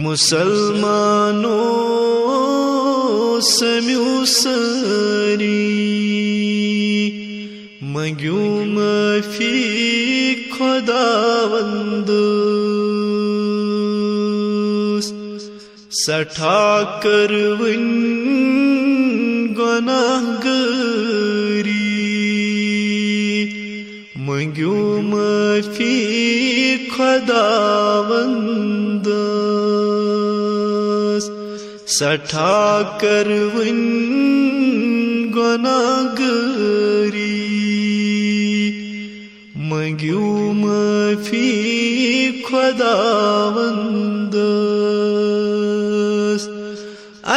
मुसलमानों समियो सारी मंग्यू माफी खुदावंद सठा करवन गुनाहगारी मंग्यू माफी खुदावंद सठा करवन गुनाहगारी मंग्यू माफी खुदावंद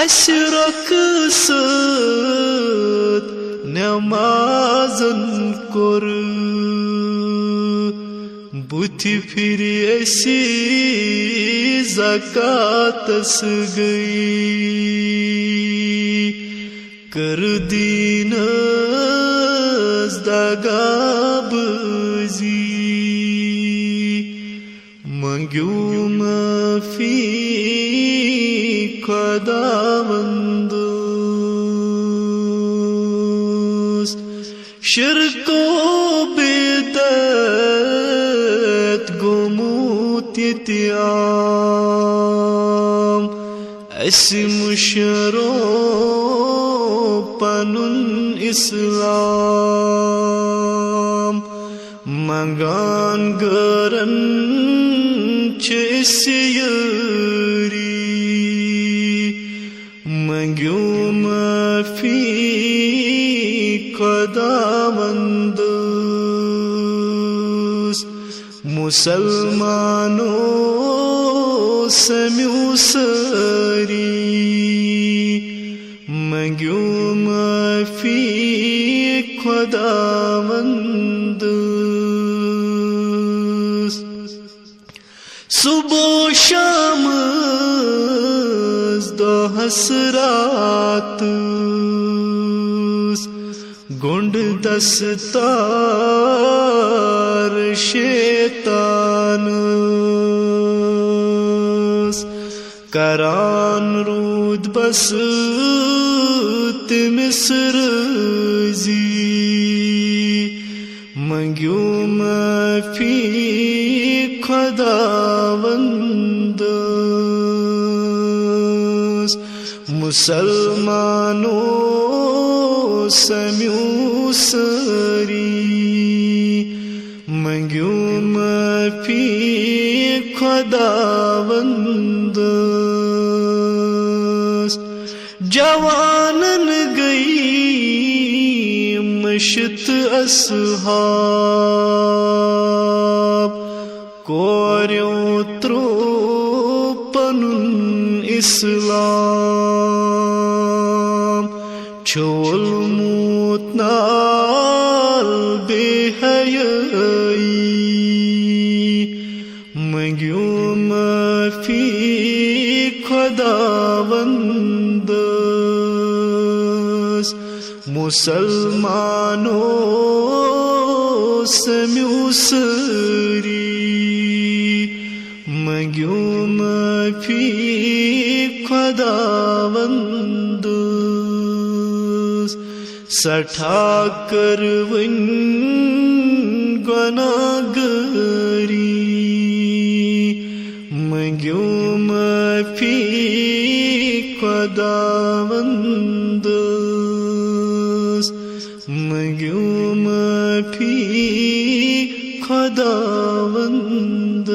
अशरक सत नमाजन कोर बुथि फिर ऐसी ज़कातस गई कर दीनस दगाबाजी मंग्यू माफी खुदावंद शिरको बिदअत गोमूत यतियाम ऐसी मुशरो पनुन इस्लाम मंगान गरन चेसियरी मंग्यू माफी खुदावंद मुसलमानों समियो सारी मंग्यू माफी खुदावंद सुबह शाम दोहस रात गुंड दस्तार शैतान करान रूद बस तिमिसरजी मंग्यू माफी खुदावंद मुसलमानों समियो सारी मंग्यू माफी खुदावंद जवानन गई मशत असहाब कोर्यों त्रो पनुन इस्लाम छोल मूत नाल बेहयाई मंग्यू माफी खुदावंद मुसलमानों समियो सारी मंग्यू माफी खुदावंद सठा करवन गुनाहगारी मंग्यू माफी खुदावंद मंग्यू माफी खुदावंद।